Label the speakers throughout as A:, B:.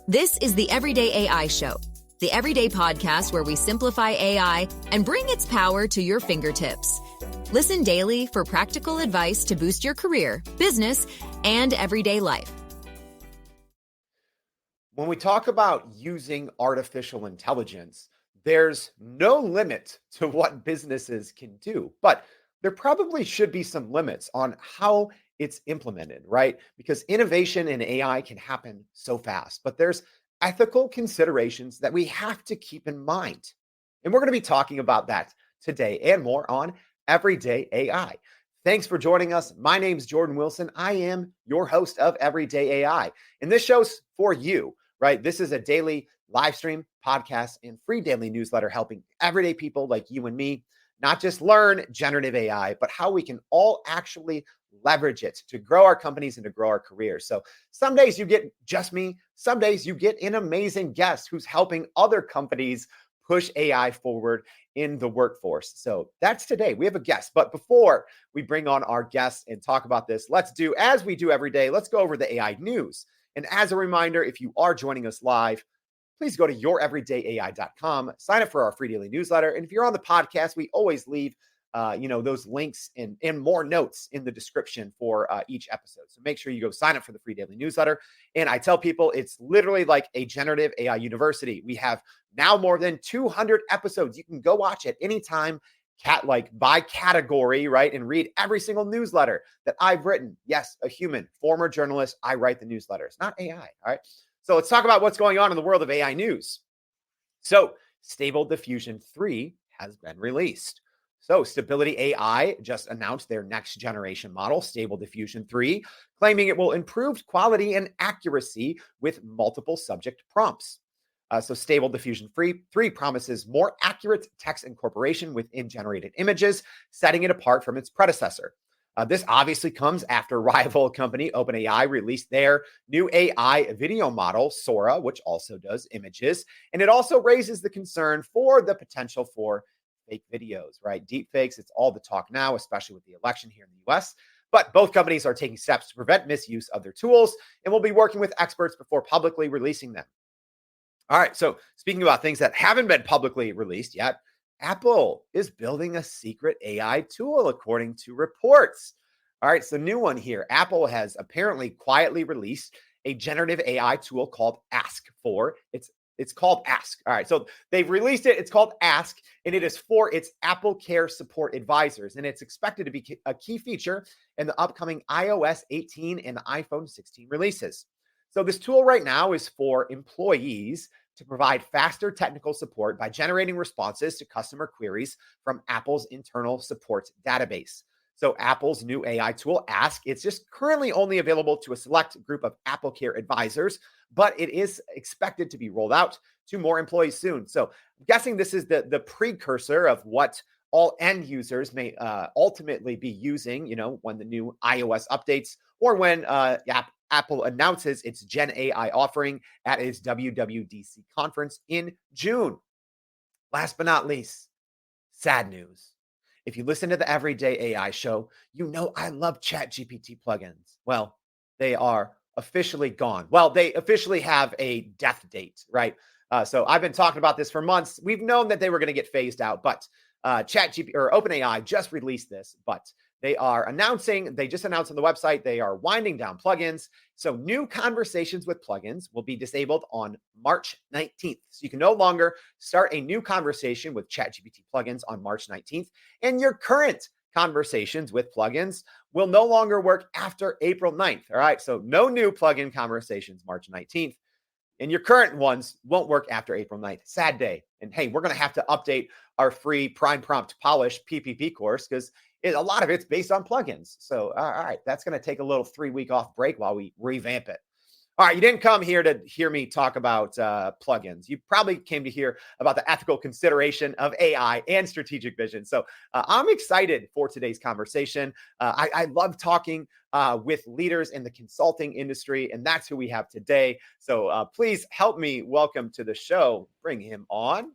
A: This is the Everyday AI Show, the everyday podcast where we simplify AI and bring its power to your fingertips. Listen daily for practical advice to boost your career, business, and everyday life.
B: When we talk about using artificial intelligence, there's no limit to what businesses can do, but there probably should be some limits on how it's implemented, right? Because innovation in AI can happen so fast, but there's ethical considerations that we have to keep in mind. And we're going to be talking about that today and more on Everyday AI. Thanks for joining us. My name's Jordan Wilson. I am your host of Everyday AI. And this show's for you, right? This is a daily live stream, podcast, and free daily newsletter helping everyday people like you and me not just learn generative AI, but how we can all actually leverage it to grow our companies and to grow our careers. So some days you get just me. Some days you get an amazing guest who's helping other companies push AI forward in the workforce. So that's today. We have a guest. But before we bring on our guest and talk about this, let's do as we do every day. Let's go over the AI news. And as a reminder, if you are joining us live, please go to youreverydayai.com, sign up for our free daily newsletter. And if you're on the podcast, we always leave those links and more notes in the description for each episode. So make sure you go sign up for the free daily newsletter. And I tell people it's literally like a generative AI university. We have now more than 200 episodes. You can go watch at any time, by category, right? And read every single newsletter that I've written. Yes, a human, former journalist. I write the newsletters, not AI. All right. So let's talk about what's going on in the world of AI news. So Stable Diffusion 3 has been released. So Stability AI just announced their next generation model, Stable Diffusion 3, claiming it will improve quality and accuracy with multiple subject prompts. So Stable Diffusion 3 promises more accurate text incorporation within generated images, setting it apart from its predecessor. This obviously comes after rival company OpenAI released their new AI video model, Sora, which also does images. And it also raises the concern for the potential for fake videos, right? Deep fakes, it's all the talk now, especially with the election here in the US. But both companies are taking steps to prevent misuse of their tools and will be working with experts before publicly releasing them. All right, so speaking about things that haven't been publicly released yet, Apple is building a secret AI tool, according to reports. All right, so new one here. Apple has apparently quietly released a generative AI tool called Ask for. It's called Ask. All right, so they've released it. It's called Ask, and it is for its Apple Care support advisors, and it's expected to be a key feature in the upcoming iOS 18 and iPhone 16 releases. So this tool right now is for employees to provide faster technical support by generating responses to customer queries from Apple's internal support database. So Apple's new AI tool, Ask, it's just currently only available to a select group of Apple Care advisors, but it is expected to be rolled out to more employees soon. So I'm guessing this is the precursor of what all end users may ultimately be using, when the new iOS updates or when Apple announces its Gen AI offering at its WWDC conference in June. Last but not least, sad news. If you listen to the Everyday AI show, you know I love ChatGPT plugins. Well, they are officially gone. Well, they officially have a death date, right? So I've been talking about this for months. We've known that they were going to get phased out, but ChatGPT or OpenAI just released this, but they just announced on the website, they are winding down plugins. So new conversations with plugins will be disabled on March 19th. So you can no longer start a new conversation with ChatGPT plugins on March 19th. And your current conversations with plugins will no longer work after April 9th. All right. So no new plugin conversations March 19th. And your current ones won't work after April 9th. Sad day. And hey, we're going to have to update our free Prime Prompt Polish PPP course because a lot of it's based on plugins. So, all right, that's going to take a little 3-week off break while we revamp it. All right, you didn't come here to hear me talk about plugins. You probably came to hear about the ethical consideration of AI and strategic vision. So I'm excited for today's conversation. I love talking with leaders in the consulting industry, and that's who we have today. So please help me welcome to the show. Bring him on.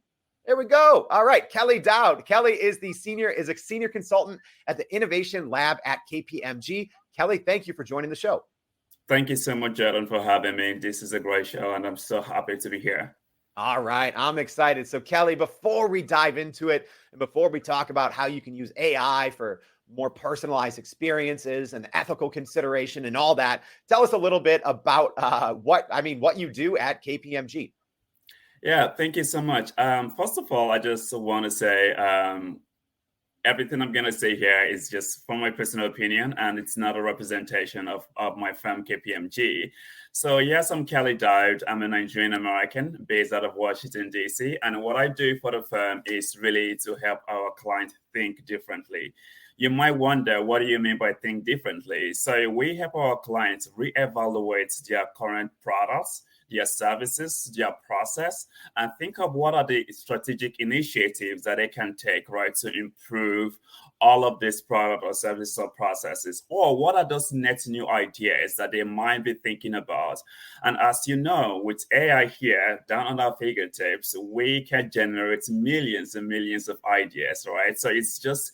B: There we go. All right. Kelly Dowd. Kelly is a senior consultant at the Innovation Lab at KPMG. Kelly, thank you for joining the show.
C: Thank you so much, Jordan, for having me. This is a great show, and I'm so happy to be here.
B: All right, I'm excited. So, Kelly, before we dive into it and before we talk about how you can use AI for more personalized experiences and ethical consideration and all that, tell us a little bit about what you do at KPMG.
C: Yeah, thank you so much. First of all, I just want to say everything I'm going to say here is just from my personal opinion, and it's not a representation of my firm, KPMG. So, yes, I'm Kelly Dowd. I'm a Nigerian American based out of Washington, D.C. And what I do for the firm is really to help our clients think differently. You might wonder, what do you mean by think differently? So, we help our clients reevaluate their current products, their services, their process, and think of what are the strategic initiatives that they can take, right, to improve all of these product or services or processes, or what are those net new ideas that they might be thinking about. And as you know, with AI here down on our fingertips, we can generate millions and millions of ideas, right? So it's just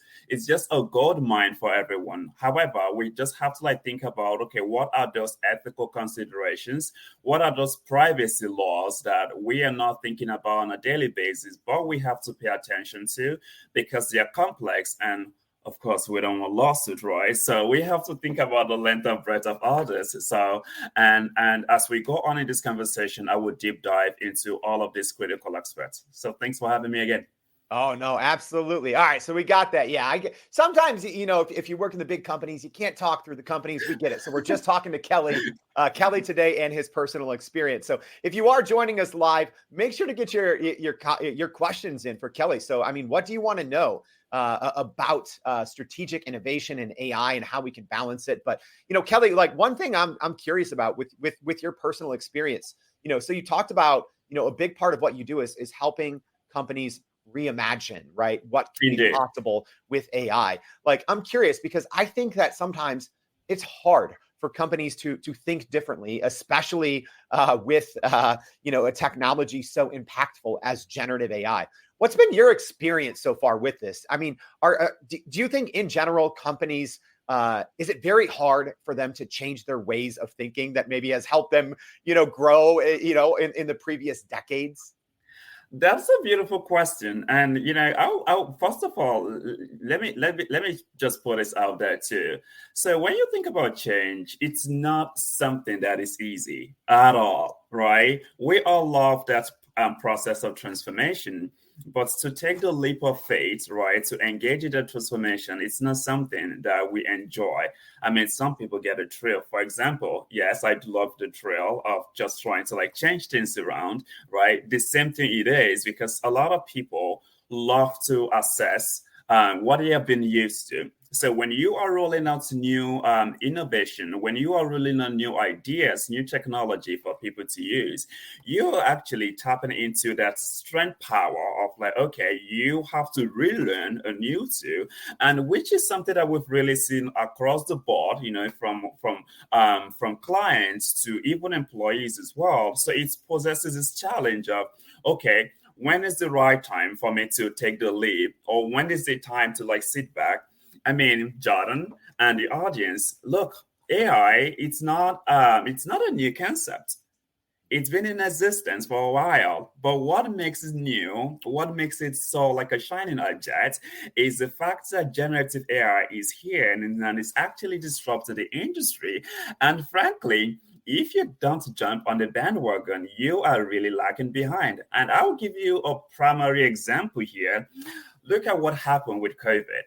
C: a gold mine for everyone. However, we just have to think about, okay, what are those ethical considerations? What are those privacy laws that we are not thinking about on a daily basis, but we have to pay attention to because they are complex, and of course, we don't want lawsuit, right? So we have to think about the length and breadth of all this. So, and as we go on in this conversation, I would deep dive into all of these critical aspects. So thanks for having me again.
B: Oh, no, absolutely. All right. So we got that. Yeah. I get sometimes, if you work in the big companies, you can't talk through the companies. We get it. So we're just talking to Kelly today and his personal experience. So if you are joining us live, make sure to get your questions in for Kelly. So, I mean, what do you want to know about strategic innovation and AI and how we can balance it? But, Kelly, like one thing I'm curious about with your personal experience, so you talked about, a big part of what you do is helping companies reimagine, right? What can be possible with AI. Like, I'm curious because I think that sometimes it's hard for companies to think differently, especially with a technology so impactful as generative AI. What's been your experience so far with this? I mean, do you think in general companies is it very hard for them to change their ways of thinking that maybe has helped them, grow, in the previous decades?
C: That's a beautiful question, and I'll first of all, let me just put this out there too. So when you think about change, it's not something that is easy at all, right? We all love that process of transformation, but to take the leap of faith, right, to engage in the transformation, it's not something that we enjoy. I mean, some people get a thrill. For example, yes, I love the thrill of just trying to change things around, right? The same thing it is because a lot of people love to assess what they have been used to. So when you are rolling out new innovation, when you are rolling out new ideas, new technology for people to use, you're actually tapping into that strength power of okay, you have to relearn a new tool, and which is something that we've really seen across the board, from clients to even employees as well. So it possesses this challenge of okay, when is the right time for me to take the leap, or when is the time to sit back? I mean, Jordan and the audience, look, AI, it's not a new concept. It's been in existence for a while, but what makes it new, what makes it so like a shining object, is the fact that generative AI is here and it's actually disrupting the industry. And frankly, if you don't jump on the bandwagon, you are really lagging behind. And I'll give you a primary example here. Look at what happened with COVID.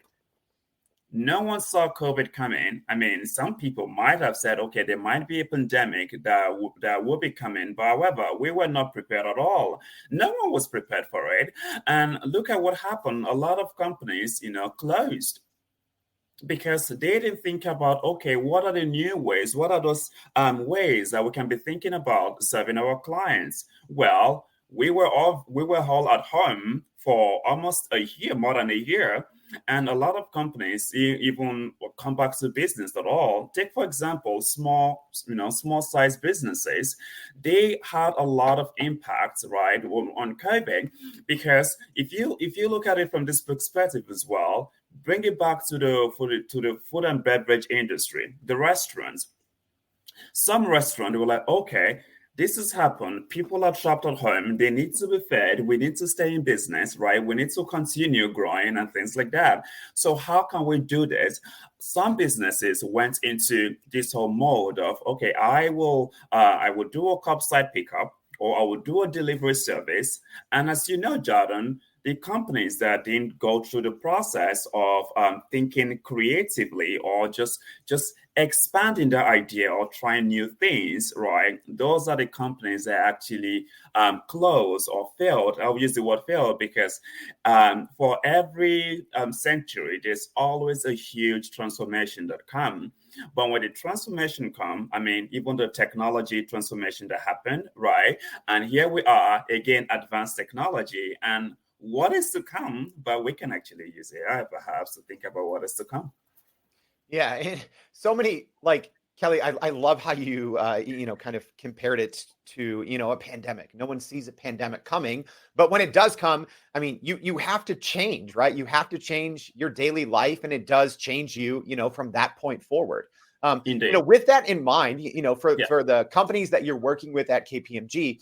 C: No one saw COVID coming. I mean, some people might have said, okay, there might be a pandemic that will be coming. But however, we were not prepared at all. No one was prepared for it. And look at what happened. A lot of companies, closed because they didn't think about, okay, what are the new ways? What are those ways that we can be thinking about serving our clients? Well, we were all at home for almost a year, more than a year. And a lot of companies even come back to business at all. Take, for example, small size businesses. They had a lot of impact, right, on COVID, because if you look at it from this perspective as well, bring it back to the food and beverage industry, the restaurants. Some restaurant were like, okay, this has happened. People are trapped at home. They need to be fed. We need to stay in business, right? We need to continue growing and things like that. So how can we do this? Some businesses went into this whole mode of, okay, I will do a curbside pickup, or I will do a delivery service. And as you know, Jordan, the companies that didn't go through the process of thinking creatively, or just expanding the idea or trying new things, right? Those are the companies that actually closed or failed. I'll use the word failed because for every century, there's always a huge transformation that comes. But when the transformation come, I mean, even the technology transformation that happened, right? And here we are, again, advanced technology. And what is to come, but we can actually use AI perhaps to think about what is to come.
B: Yeah, and so many, like, Kelly, I love how you kind of compared it to, a pandemic. No one sees a pandemic coming, but when it does come, I mean, you have to change, right? You have to change your daily life, and it does change you, from that point forward.
C: Indeed.
B: With that in mind, for
C: Yeah.
B: for the companies that you're working with at KPMG,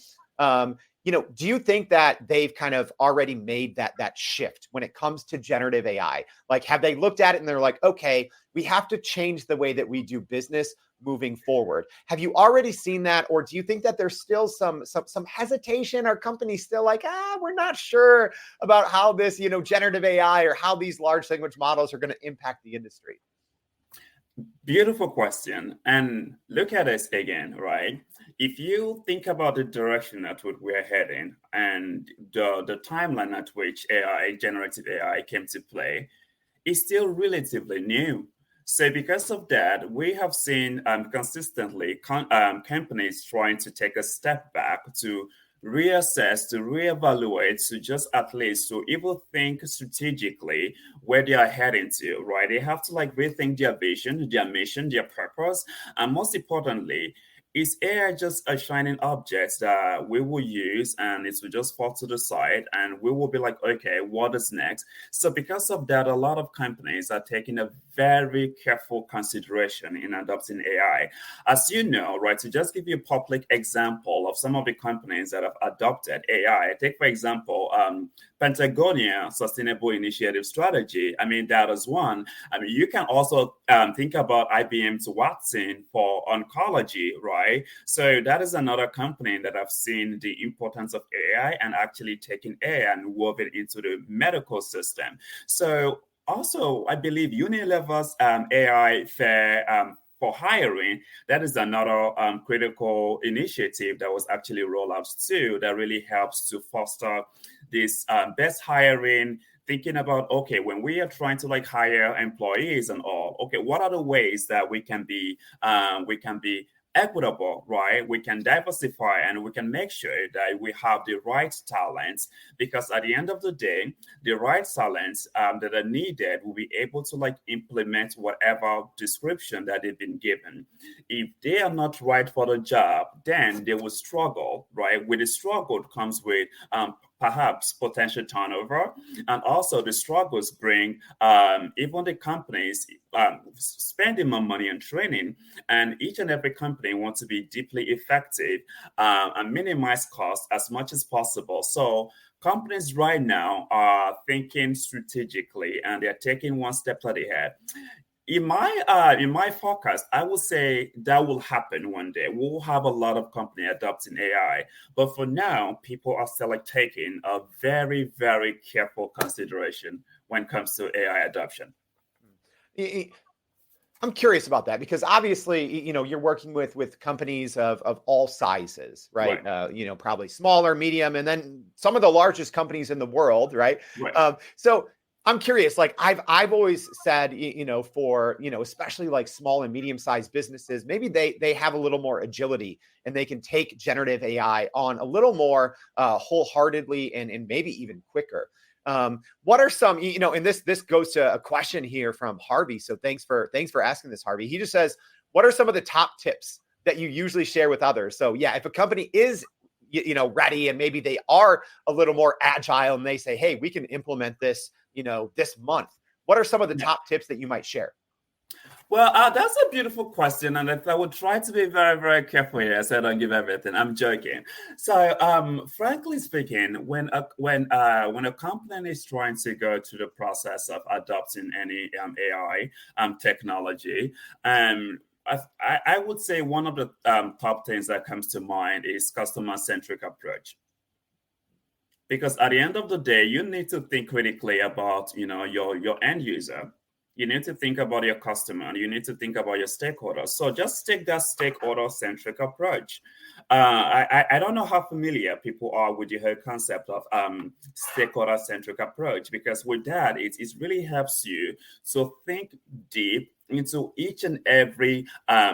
B: do you think that they've kind of already made that shift when it comes to generative AI? Like, have they looked at it and they're like, okay, we have to change the way that we do business moving forward? Have you already seen that, or do you think that there's still some hesitation? Are companies still like, we're not sure about how this, generative AI or how these large language models are going to impact the industry?
C: Beautiful question. And look at this again, right? If you think about the direction at which we're heading and the timeline at which AI, generative AI, came to play, is still relatively new. So because of that, we have seen consistently companies trying to take a step back to reassess, to reevaluate, to just at least to even think strategically where they are heading to, right? They have to rethink their vision, their mission, their purpose, and most importantly, is AI just a shining object that we will use and it will just fall to the side and we will be like, okay, what is next? So because of that, a lot of companies are taking a very careful consideration in adopting AI. As you know, right, to just give you a public example of some of the companies that have adopted AI, take for example, Patagonia Sustainable Initiative Strategy. I mean, that is one. I mean, you can also think about IBM's Watson for oncology, right? So that is another company that I've seen the importance of AI and actually taking AI and wove it into the medical system. So also, I believe Unilever's AI fair for hiring, that is another critical initiative that was actually rolled out too, that really helps to foster this best hiring, thinking about, okay, when we are trying to hire employees and all, okay, what are the ways that we can be equitable, right? We can diversify and we can make sure that we have the right talents, because at the end of the day, the right talents that are needed will be able to implement whatever description that they've been given. If they are not right for the job, then they will struggle, right? With the struggle comes with perhaps potential turnover, and also the struggles bring even the companies spending more money on training, and each and every company wants to be deeply effective and minimize costs as much as possible. So companies right now are thinking strategically and they're taking one step at a head. In my forecast, I will say that will happen one day. We'll have a lot of company adopting AI, but for now, people are still taking a very, very careful consideration when it comes to AI adoption.
B: I'm curious about that because obviously, you're working with companies of all sizes, right? Probably smaller, medium, and then some of the largest companies in the world, right? So I'm curious, I've always said, for, especially small and medium-sized businesses, maybe they have a little more agility and they can take generative AI on a little more wholeheartedly and maybe even quicker. What are some, and this goes to a question here from Harvey. So thanks for asking this, Harvey. He just says, what are some of the top tips that you usually share with others? So yeah, if a company is ready and maybe they are a little more agile and they say, hey, we can implement this, this month. What are some of the top tips that you might share?
C: Well, that's a beautiful question, and I would try to be very, very careful here, so I don't give everything. I'm joking. So, frankly speaking, when a company is trying to go through the process of adopting any AI technology, I would say one of the top things that comes to mind is customer-centric approach. Because at the end of the day, you need to think critically about, your end user. You need to think about your customer, and you need to think about your stakeholders. So just take that stakeholder centric approach. I don't know how familiar people are with the whole concept of stakeholder centric approach, because with that, it really helps you to think deep into each and every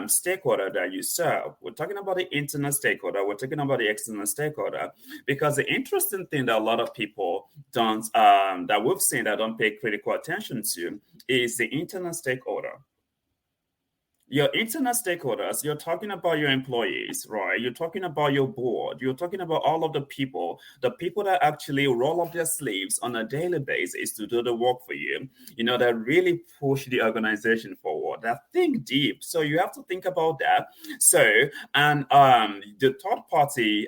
C: stakeholder that you serve. We're talking about the internal stakeholder, we're talking about the external stakeholder, because the interesting thing that a lot of people don't, that we've seen that don't pay critical attention to, is the internal stakeholder. Your internal stakeholders, you're talking about your employees, right? You're talking about your board. You're talking about all of the people that actually roll up their sleeves on a daily basis to do the work for you, that really push the organization forward, that think deep. So you have to think about that. So, and the third party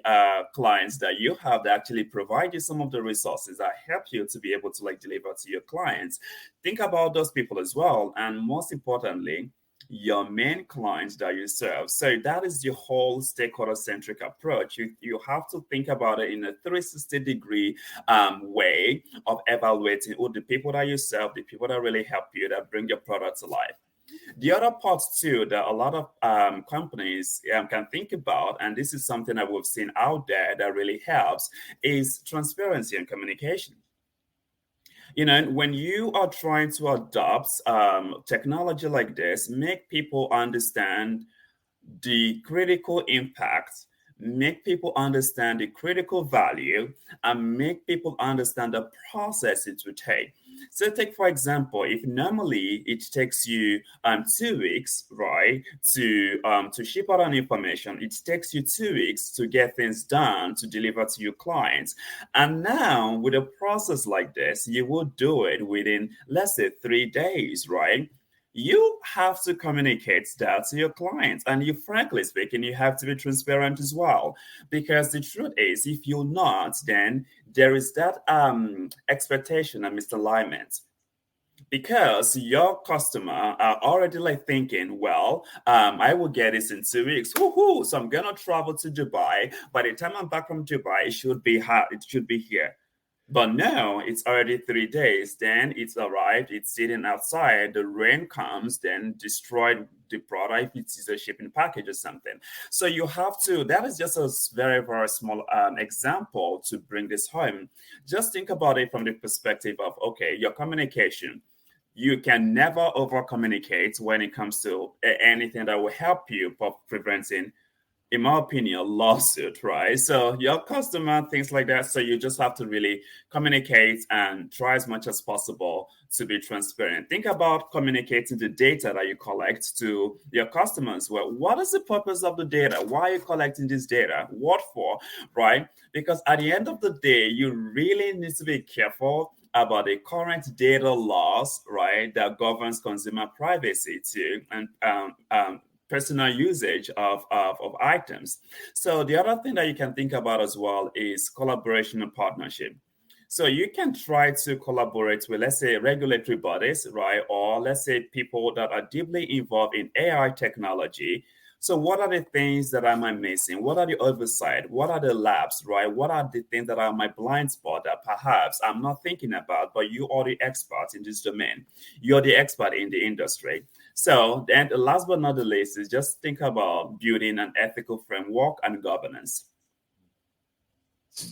C: clients that you have that actually provide you some of the resources that help you to be able to deliver to your clients. Think about those people as well. And most importantly, your main clients that you serve. So that is the whole stakeholder-centric approach. You have to think about it in a 360-degree way of evaluating who the people that you serve, the people that really help you, that bring your product to life. The other part too that a lot of companies can think about, and this is something that we've seen out there that really helps, is transparency and communication. When you are trying to adopt technology like this, make people understand the critical impact, make people understand the critical value, and make people understand the process it will take. So take, for example, if normally it takes you 2 weeks, right, to ship out an information, it takes you 2 weeks to get things done, to deliver to your clients. And now with a process like this, you will do it within, let's say, 3 days, right? You have to communicate that to your clients. And frankly speaking, you have to be transparent as well. Because the truth is, if you're not, then there is that expectation and misalignment. Because your customer are already thinking, well, I will get this in 2 weeks. Woohoo! So I'm gonna travel to Dubai. By the time I'm back from Dubai, it should be here. But no, it's already 3 days. Then it's arrived, it's sitting outside, the rain comes, then destroyed the product if it's a shipping package or something. So you have to, that is just a very, very small example to bring this home. Just think about it from the perspective of, okay, your communication. You can never over communicate when it comes to anything that will help you for preventing, in my opinion, a lawsuit, right? So your customer, things like that. So you just have to really communicate and try as much as possible to be transparent. Think about communicating the data that you collect to your customers. Well, what is the purpose of the data? Why are you collecting this data? What for, right? Because at the end of the day, you really need to be careful about the current data laws, right, that governs consumer privacy too, and personal usage of items. So the other thing that you can think about as well is collaboration and partnership. So you can try to collaborate with, let's say, regulatory bodies, right? Or let's say people that are deeply involved in AI technology. So what are the things that am I missing? What are the oversight? What are the labs, right? What are the things that are my blind spot that perhaps I'm not thinking about, but you are the expert in this domain. You're the expert in the industry. So then last but not the least is just think about building an ethical framework and governance.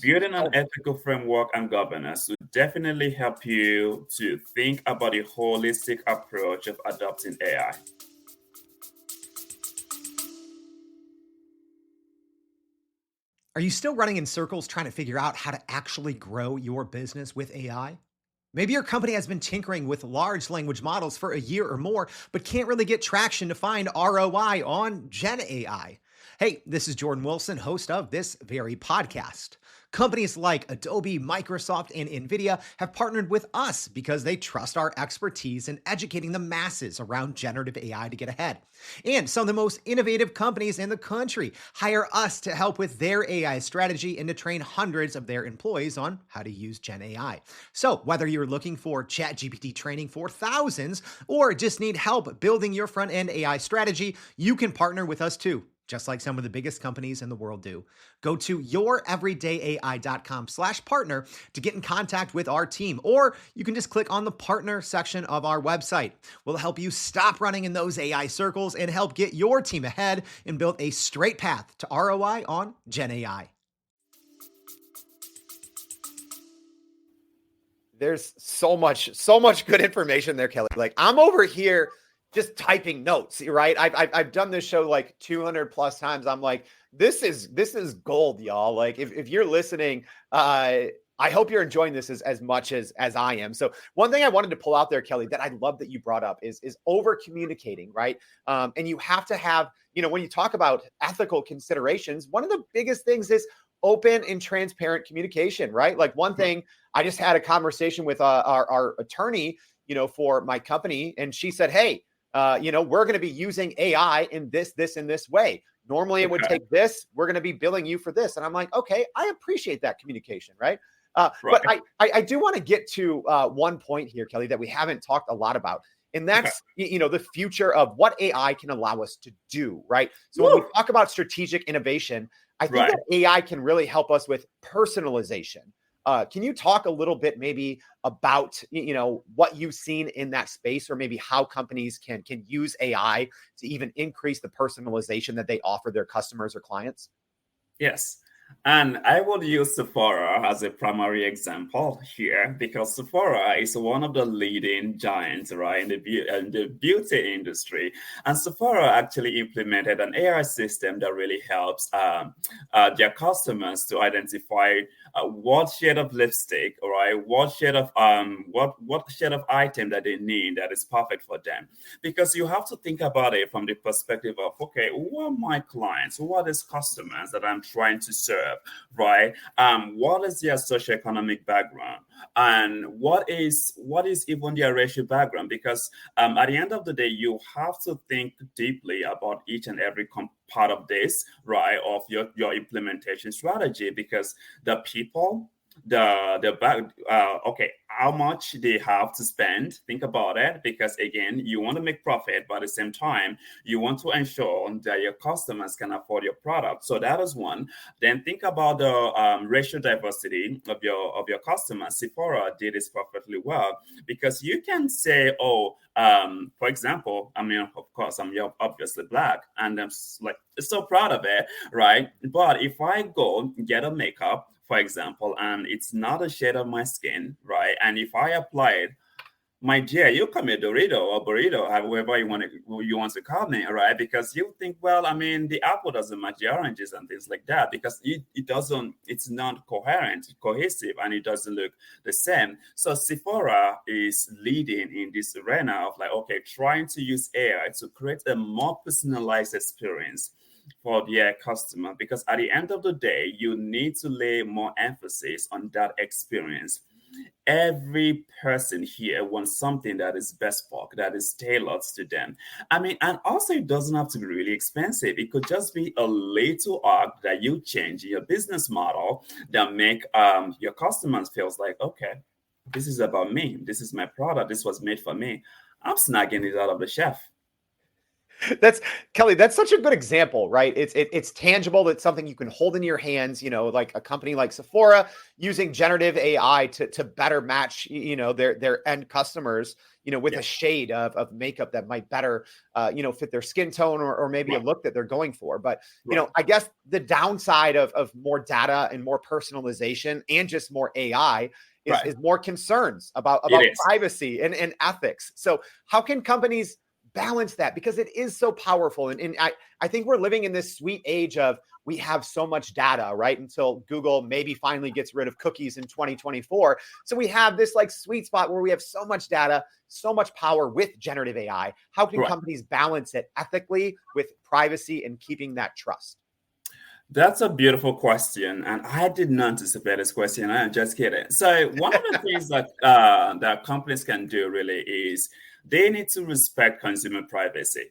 C: Building an ethical framework and governance will definitely help you to think about a holistic approach of adopting AI.
D: Are you still running in circles trying to figure out how to actually grow your business with AI? Maybe your company has been tinkering with large language models for a year or more, but can't really get traction to find ROI on Gen AI. Hey, this is Jordan Wilson, host of this very podcast. Companies like Adobe, Microsoft, and NVIDIA have partnered with us because they trust our expertise in educating the masses around generative AI to get ahead. And some of the most innovative companies in the country hire us to help with their AI strategy and to train hundreds of their employees on how to use Gen AI. So whether you're looking for ChatGPT training for thousands or just need help building your front-end AI strategy, you can partner with us too, just like some of the biggest companies in the world do. Go to youreverydayai.com/partner to get in contact with our team, or you can just click on the partner section of our website. We'll help you stop running in those AI circles and help get your team ahead and build a straight path to ROI on Gen AI.
B: There's so much good information there, Kelly. Like, I'm over here just typing notes, right? I've done this show like 200 plus times. I'm like, this is gold, y'all. Like, if you're listening, I hope you're enjoying this as much as I am. So one thing I wanted to pull out there, Kelly, that I love that you brought up is over communicating, right? And you have to have, when you talk about ethical considerations, one of the biggest things is open and transparent communication, right? Like, one thing, I just had a conversation with our attorney, for my company, and she said, hey, we're going to be using AI in this and this way. Normally it would take this. We're going to be billing you for this. And I'm like, okay, I appreciate that communication, right? But I do want to get to one point here, Kelly, that we haven't talked a lot about. And that's, the future of what AI can allow us to do, right? So when we talk about strategic innovation, I think that AI can really help us with personalization. Can you talk a little bit maybe about, what you've seen in that space, or maybe how companies can use AI to even increase the personalization that they offer their customers or clients?
C: Yes. And I would use Sephora as a primary example here, because Sephora is one of the leading giants, right, in the beauty industry. And Sephora actually implemented an AI system that really helps their customers to identify what shade of lipstick, right, what shade of what shade of item that they need that is perfect for them. Because you have to think about it from the perspective of, okay, who are my clients? Who are these customers that I'm trying to serve? Right? What is their socioeconomic background, and what is even their racial background? Because at the end of the day, you have to think deeply about each and every part of this, right, of your implementation strategy, because the people, how much they have to spend. Think about it, because again, you want to make profit, but at the same time, you want to ensure that your customers can afford your product. So that is one. Then think about the racial diversity of your customers. Sephora did this perfectly well, because you can say, for example, of course, I'm obviously Black, and I'm so proud of it, right? But if I go get a makeup, for example, and it's not a shade of my skin, right? And if I apply it, my dear, you call me a Dorito or burrito, however you want to call me, right? Because you think, well, the apple doesn't match the oranges and things like that, because it's not cohesive, and it doesn't look the same. So Sephora is leading in this arena of trying to use AI to create a more personalized experience for their customer, because at the end of the day, you need to lay more emphasis on that experience. Every person here wants something that is bespoke, that is tailored to them. And also, it doesn't have to be really expensive. It could just be a little arc that you change in your business model that make your customers feels like, okay, this is about me. This is my product. This was made for me. I'm snagging it out of the shelf.
B: That's Kelly. That's such a good example, right? It's tangible. It's something you can hold in your hands. Like a company like Sephora using generative AI to better match, their end customers, with a shade of makeup that might better, fit their skin tone or maybe a look that they're going for. But I guess the downside of more data and more personalization and just more AI is more concerns about privacy and ethics. So how can companies balance that? Because it is so powerful. And I think we're living in this sweet age of we have so much data, right? Until Google maybe finally gets rid of cookies in 2024. So we have this like sweet spot where we have so much data, so much power with generative AI. How can companies balance it ethically with privacy and keeping that trust?
C: That's a beautiful question, and I did not anticipate this question. I'm just kidding. So one of the things that that companies can do really is they need to respect consumer privacy.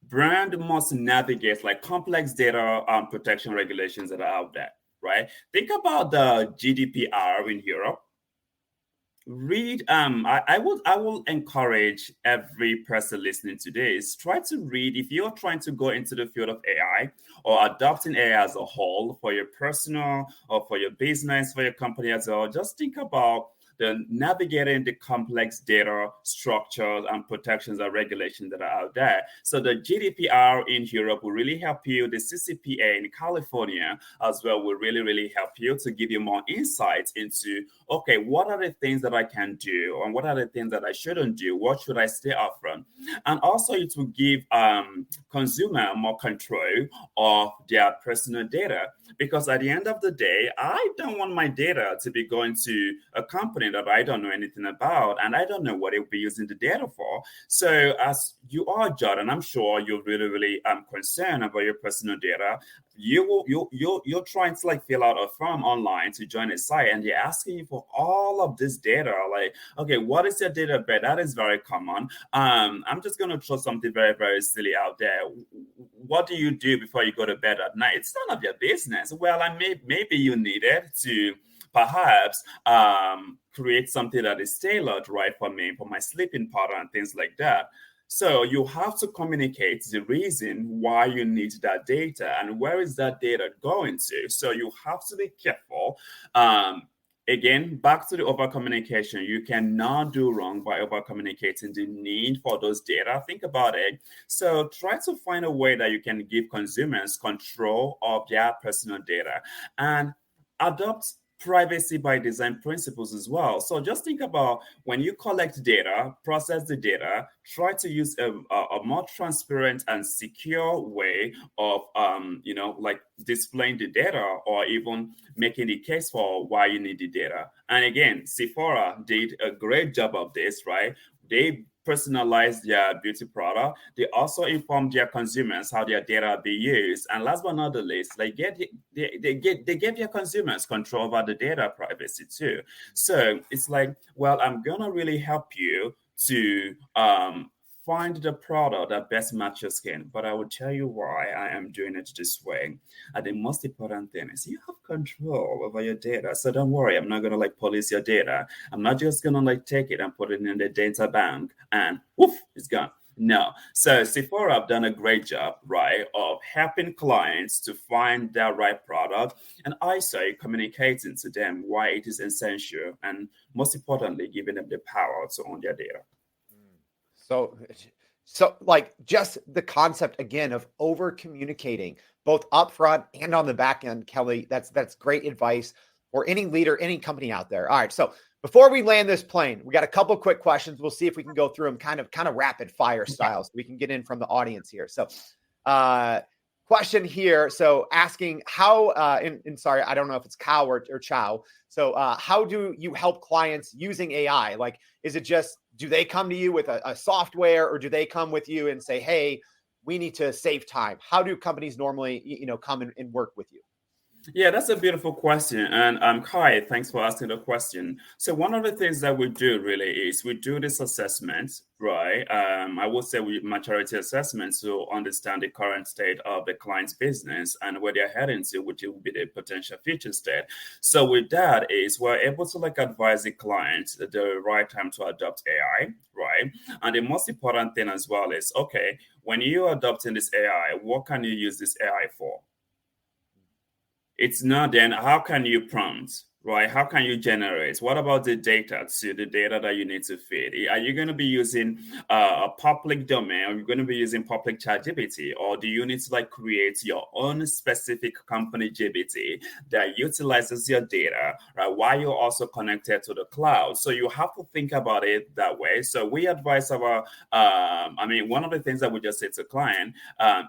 C: Brand must navigate like complex data protection regulations that are out there, right? Think about the GDPR in Europe. Read. I will encourage every person listening to this, try to read. If you're trying to go into the field of AI or adopting AI as a whole for your personal or for your business, for your company as well, just think about the navigating the complex data structures and protections and regulations that are out there. So the GDPR in Europe will really help you. The CCPA in California as well will really, really help you to give you more insights into, okay, what are the things that I can do and what are the things that I shouldn't do? What should I stay off from? And also it will give consumer more control of their personal data, because at the end of the day, I don't want my data to be going to a company that I don't know anything about, and I don't know what it will be using the data for. So as you are, Jordan, I'm sure you're really, really concerned about your personal data. You're trying to like fill out a form online to join a site, and they're asking you for all of this data. Like, okay, what is your date of birth? That is very common. I'm just gonna throw something very, very silly out there. What do you do before you go to bed at night? It's none of your business. Well, maybe you need it to perhaps create something that is tailored right for me, for my sleeping pattern and things like that. So you have to communicate the reason why you need that data and where is that data going to. So you have to be careful. Again, back to the over communication. You cannot do wrong by over communicating the need for those data. Think about it. So try to find a way that you can give consumers control of their personal data and adopt privacy by design principles as well. So just think about when you collect data, process the data, try to use a more transparent and secure way of, like displaying the data or even making the case for why you need the data. And again, Sephora did a great job of this, right? They personalize their beauty product. They also inform their consumers how their data be used. And last but not the least, they give their consumers control over the data privacy too. So it's like, well, I'm gonna really help you to find the product that best matches your skin, but I will tell you why I am doing it this way. And the most important thing is you have control over your data. So don't worry, I'm not gonna like police your data. I'm not just gonna like take it and put it in the data bank and woof, it's gone. No. So Sephora have done a great job, right, of helping clients to find their right product and also communicating to them why it is essential and most importantly, giving them the power to own their data.
B: So like just the concept again of over communicating both upfront and on the back end, Kelly, that's great advice for any leader, any company out there. All right. So before we land this plane, we got a couple quick questions. We'll see if we can go through them kind of rapid fire style so we can get in from the audience here. So question here. So asking how, and sorry, I don't know if it's Cow or Chow. So how do you help clients using AI? Like, is it just, do they come to you with a software or do they come with you and say, hey, we need to save time? How do companies normally, come and work with you?
C: Yeah, that's a beautiful question. And Kai, thanks for asking the question. So one of the things that we do really is we do this assessment, right? I would say maturity assessment to understand the current state of the client's business and where they're heading to, which will be the potential future state. So with that is we're able to like advise the client the right time to adopt AI, right? And the most important thing as well is, okay, when you're adopting this AI, what can you use this AI for? It's not then how can you prompt right? How can you generate? What about the data the data that you need to feed? Are you going to be using a public domain? Are you going to be using public ChatGPT? Or do you need to like create your own specific company GPT that utilizes your data, right? While you're also connected to the cloud. So you have to think about it that way. So we advise one of the things that we just say to client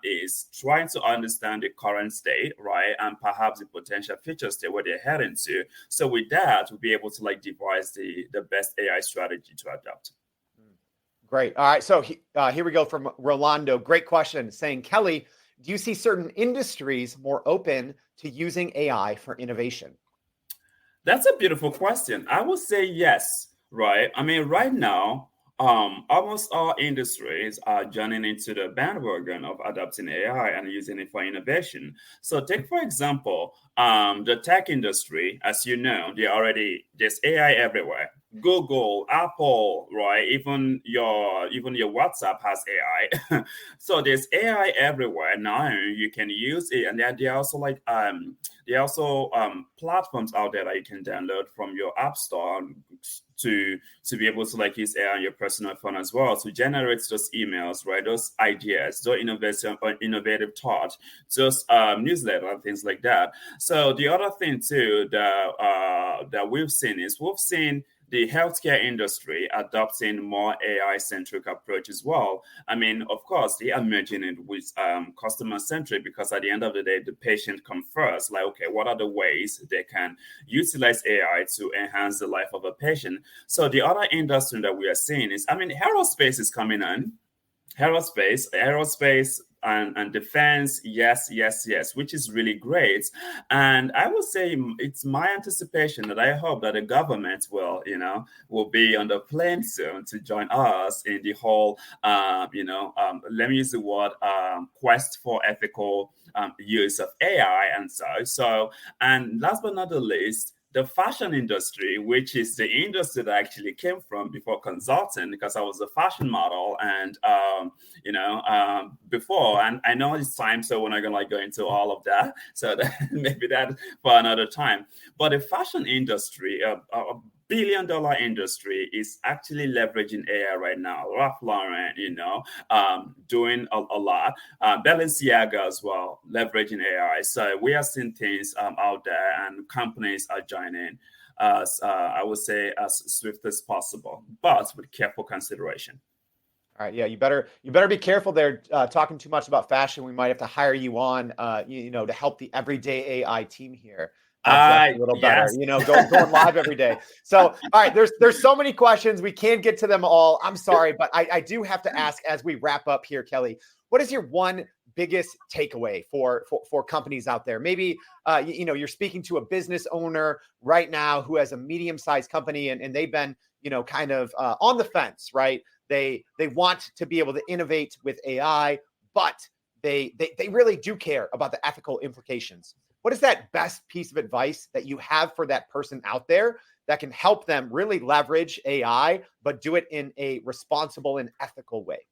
C: is trying to understand the current state, right? And perhaps the potential future state where they're heading to. So with that, we'll be able to like devise the best AI strategy to adopt.
B: Great. All right. So here we go from Rolando. Great question saying, Kelly, do you see certain industries more open to using AI for innovation?
C: That's a beautiful question. I would say yes, right? I mean, right now, almost all industries are joining into the bandwagon of adopting AI and using it for innovation. So take, for example, the tech industry, as you know, there's AI everywhere. Google, Apple, right? Even your WhatsApp has AI. So there's AI everywhere now. You can use it, and there are also platforms out there that you can download from your app store to be able to like use AI on your personal phone as well to generate those emails, right? Those ideas, those innovative thoughts, those newsletter and things like that. So the other thing too that we've seen the healthcare industry adopting more AI-centric approach as well. I mean, of course, they are merging it with customer-centric because at the end of the day, the patient comes first. Like, okay, what are the ways they can utilize AI to enhance the life of a patient? So the other industry that we are seeing is, aerospace is coming in. Aerospace and defense, yes, which is really great. And I would say it's my anticipation that I hope that the government will be on the plane soon to join us in the whole, let me use the word quest for ethical use of AI and so. So, and last but not the least, the fashion industry, which is the industry that I actually came from before consulting, because I was a fashion model and, before, and I know it's time, so we're not going to go into all of that. So maybe that for another time. But the fashion industry, a billion-dollar industry, is actually leveraging AI right now. Ralph Lauren, doing a lot. Balenciaga as well, leveraging AI. So we are seeing things out there, and companies are joining us, I would say, as swift as possible, but with careful consideration.
B: All right. Yeah, you better be careful there. Talking too much about fashion, we might have to hire you on, to help the everyday AI team here. A little better, going live every day. So, all right, there's so many questions. We can't get to them all. I'm sorry, but I do have to ask as we wrap up here, Kelly, what is your one biggest takeaway for companies out there? Maybe, you're speaking to a business owner right now who has a medium-sized company and they've been, kind of on the fence, right? They want to be able to innovate with AI, but they really do care about the ethical implications. What is that best piece of advice that you have for that person out there that can help them really leverage AI, but do it in a responsible and ethical way?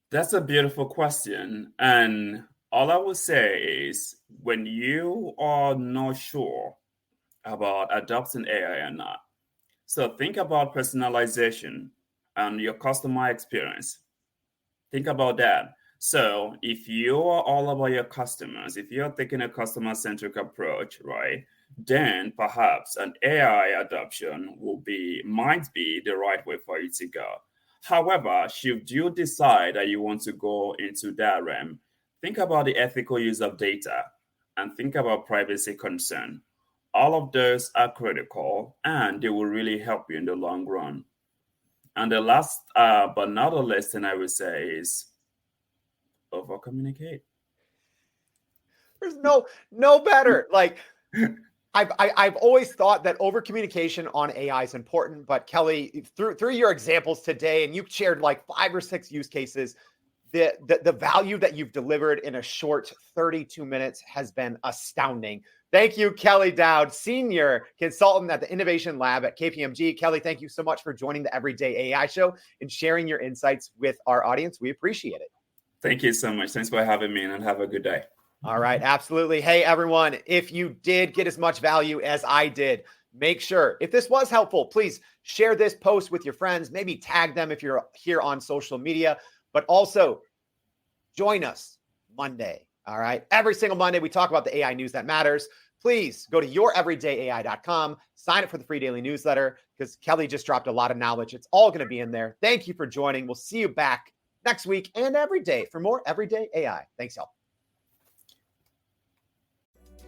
C: That's a beautiful question. And all I would say is when you are not sure about adopting AI or not, so think about personalization and your customer experience. Think about that. So if you are all about your customers, if you're taking a customer-centric approach, right, then perhaps an AI adoption might be the right way for you to go. However, should you decide that you want to go into that realm, think about the ethical use of data and think about privacy concern. All of those are critical and they will really help you in the long run. And the last but not the least thing I would say is over communicate.
B: There's no better. Like I've always thought that over communication on AI is important, but Kelly, through your examples today, and you shared like 5 or 6 use cases, the value that you've delivered in a short 32 minutes has been astounding. Thank you, Kelly Dowd, Senior Consultant at the Innovation Lab at KPMG. Kelly, thank you so much for joining the Everyday AI Show and sharing your insights with our audience. We appreciate it.
C: Thank you so much. Thanks for having me, and have a good day.
B: All right, absolutely. Hey, everyone, if you did get as much value as I did, make sure, if this was helpful, please share this post with your friends, maybe tag them if you're here on social media, but also join us Monday. All right. Every single Monday, we talk about the AI news that matters. Please go to youreverydayai.com, sign up for the free daily newsletter because Kelly just dropped a lot of knowledge. It's all going to be in there. Thank you for joining. We'll see you back next week and every day for more Everyday AI. Thanks, y'all.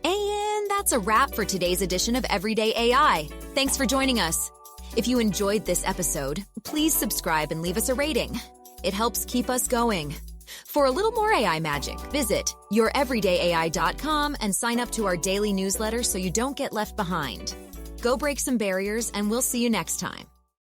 A: And that's a wrap for today's edition of Everyday AI. Thanks for joining us. If you enjoyed this episode, please subscribe and leave us a rating. It helps keep us going. For a little more AI magic, visit youreverydayai.com and sign up to our daily newsletter so you don't get left behind. Go break some barriers, and we'll see you next time.